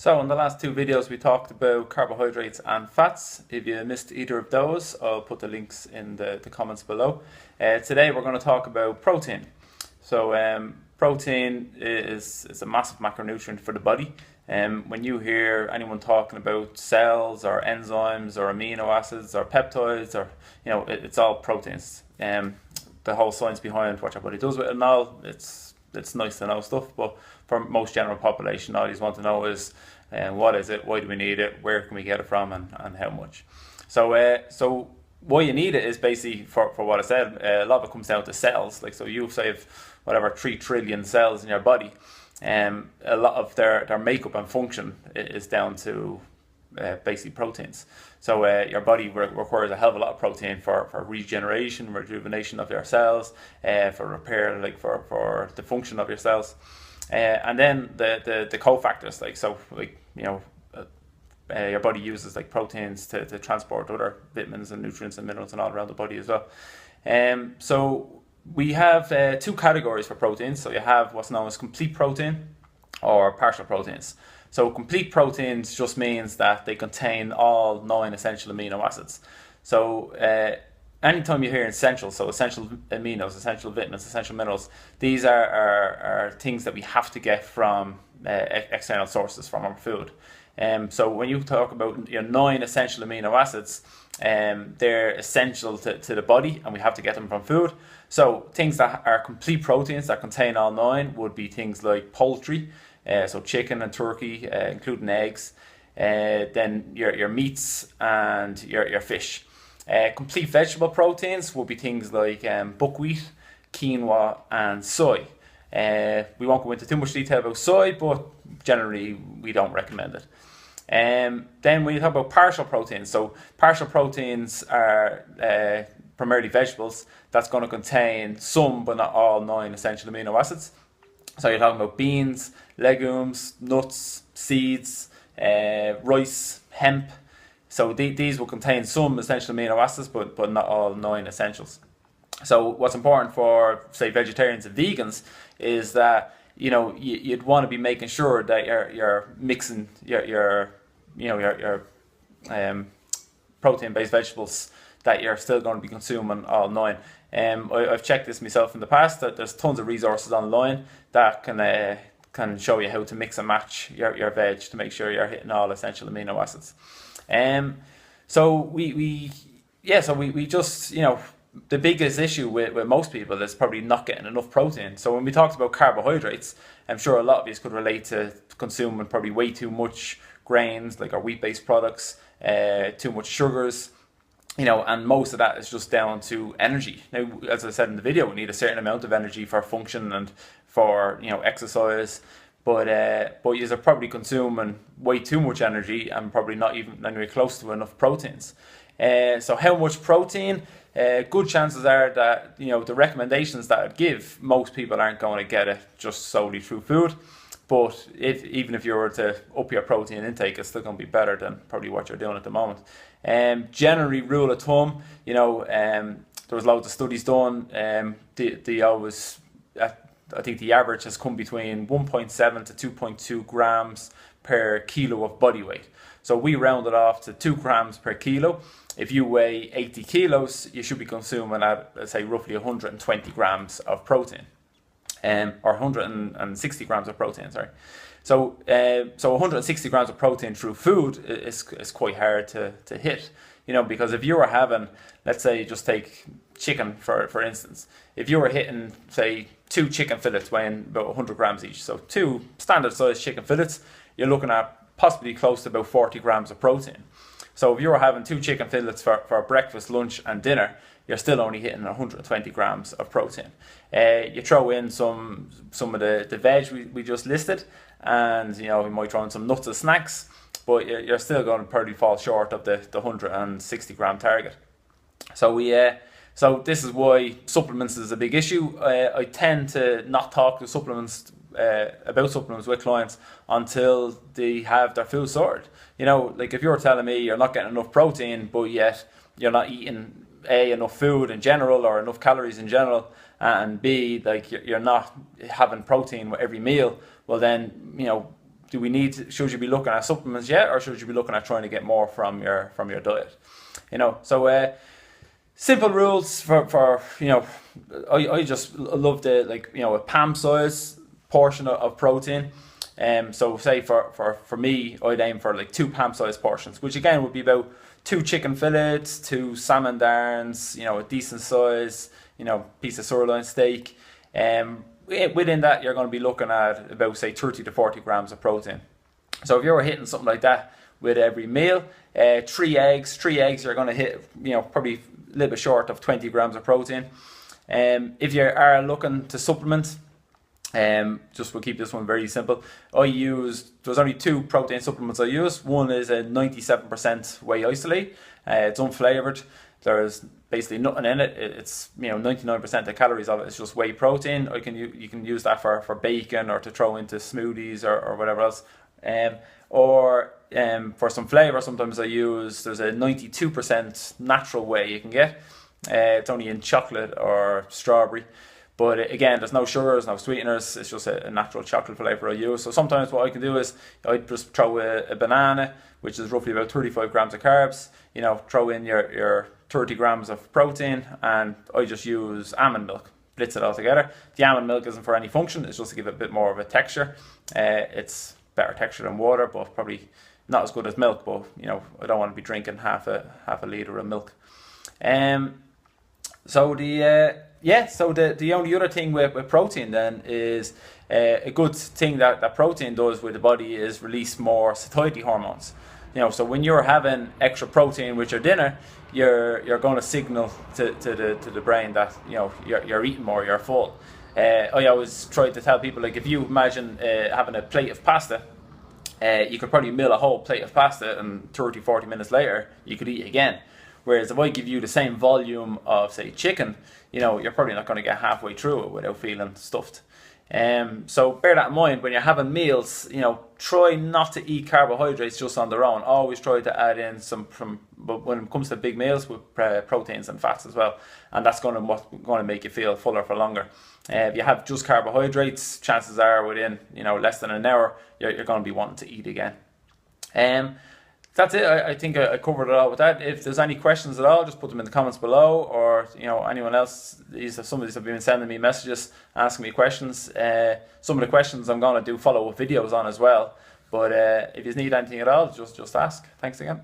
So in the last two videos we talked about carbohydrates and fats. If you missed either of those, I'll put the links in the comments below. Today we're going to talk about protein. So protein is a massive macronutrient for the body. When you hear anyone talking about cells or enzymes or amino acids or peptides, or it's all proteins. The whole science behind what your body does with it and all, it's nice to know stuff, but for most general population, all you want to know is what is it, why do we need it, where can we get it from, and how much. So why you need it is basically for what I said. A lot of it comes down to cells. Like, so you have whatever 3 trillion cells in your body. A lot of their makeup and function is down to basically proteins. So your body requires a hell of a lot of protein for regeneration, rejuvenation of your cells, for repair, like for the function of your cells, and then the cofactors, your body uses like proteins to transport other vitamins and nutrients and minerals and all around the body as well. So we have two categories for proteins. So you have what's known as complete protein or partial proteins. So complete proteins just means that they contain all 9 essential amino acids. So anytime you hear essential, so essential aminos, essential vitamins, essential minerals, these are things that we have to get from external sources from our food. So when you talk about 9 essential amino acids, they're essential to the body, and we have to get them from food. So things that are complete proteins that contain all 9 would be things like poultry, so chicken and turkey, including eggs, then your meats and your fish. Complete vegetable proteins would be things like buckwheat, quinoa, and soy. We won't go into too much detail about soy, but generally we don't recommend it. Then when you talk about partial proteins, so partial proteins are primarily vegetables that's going to contain some but not all 9 essential amino acids. So you're talking about beans, legumes, nuts, seeds, rice, hemp. So these will contain some essential amino acids, but not all 9 essentials. So what's important for, say, vegetarians and vegans is that you'd want to be making sure that you're mixing your protein-based vegetables, that you're still going to be consuming all 9. I've checked this myself in the past, that there's tons of resources online that can show you how to mix and match your veg to make sure you're hitting all essential amino acids. So we just, the biggest issue with most people is probably not getting enough protein. So when we talked about carbohydrates, I'm sure a lot of you could relate to consuming probably way too much grains, like our wheat-based products, too much sugars, and most of that is just down to energy. Now, as I said in the video, we need a certain amount of energy for function and for exercise, but you're probably consuming way too much energy and probably not even anywhere close to enough proteins. So how much protein? Good chances are that the recommendations that I'd give, most people aren't going to get it just solely through food. But even if you were to up your protein intake, it's still going to be better than probably what you're doing at the moment. Generally, rule of thumb, there was loads of studies done. I think the average has come between 1.7 to 2.2 grams per kilo of body weight. So we round it off to 2 grams per kilo. If you weigh 80 kilos, you should be consuming at, let's say, roughly 120 grams of protein. Or 160 grams of protein, sorry. So 160 grams of protein through food is quite hard to hit, because if you were having, let's say, just take chicken for instance, if you were hitting, say, 2 chicken fillets weighing about 100 grams each, so 2 standard sized chicken fillets, you're looking at possibly close to about 40 grams of protein. So if you were having 2 chicken fillets for breakfast, lunch, and dinner, you're still only hitting 120 grams of protein. You throw in some of the veg we just listed, and you might throw in some nuts as snacks, but you're still going to probably fall short of the 160 gram target. So this is why supplements is a big issue. I tend to not talk to supplements about supplements with clients until they have their food sorted. Like if you're telling me you're not getting enough protein, but yet you're not eating enough food in general or enough calories in general, and B, like you're not having protein with every meal, well then should you be looking at supplements yet, or should you be looking at trying to get more from your diet? So simple rules for I just love the a palm size portion of protein. So say for me, I'd aim for like 2 palm size portions, which again would be about 2 chicken fillets, 2 salmon darns, a decent size, piece of sirloin steak. Within that, you're going to be looking at about, say, 30 to 40 grams of protein. So if you're hitting something like that with every meal, 3 eggs, you're going to hit, probably a little bit short of 20 grams of protein. If you are looking to supplement, just we'll keep this one very simple. There's only 2 protein supplements I use. One is a 97% whey isolate. It's unflavored. There's basically nothing in it. It's 99% of the calories of it is just whey protein. You can use that for bacon or to throw into smoothies or whatever else. For some flavor, sometimes there's a 92% natural whey you can get. It's only in chocolate or strawberry. But again, there's no sugars, no sweeteners. It's just a natural chocolate flavor I use. So sometimes what I can do is I just throw a banana, which is roughly about 35 grams of carbs. Throw in your 30 grams of protein, and I just use almond milk. Blitz it all together. The almond milk isn't for any function. It's just to give it a bit more of a texture. It's better texture than water, but probably not as good as milk. But I don't want to be drinking half a litre of milk. So the only other thing with protein then is a good thing that protein does with the body is release more satiety hormones. So when you're having extra protein with your dinner, you're going to signal to the brain that you're eating more, you're full. I always try to tell people, like, if you imagine having a plate of pasta, you could probably mill a whole plate of pasta, and 30-40 minutes later you could eat again. Whereas if I give you the same volume of, say, chicken, you're probably not going to get halfway through it without feeling stuffed. So bear that in mind when you're having meals. Try not to eat carbohydrates just on their own. Always try to add in but when it comes to big meals, with proteins and fats as well, and that's going to make you feel fuller for longer. If you have just carbohydrates, chances are within less than an hour you're going to be wanting to eat again. That's it. I think I covered it all with that. If there's any questions at all, just put them in the comments below, or anyone else. Some of these have been sending me messages asking me questions. Some of the questions I'm going to do follow-up videos on as well. But if you need anything at all, just ask. Thanks again.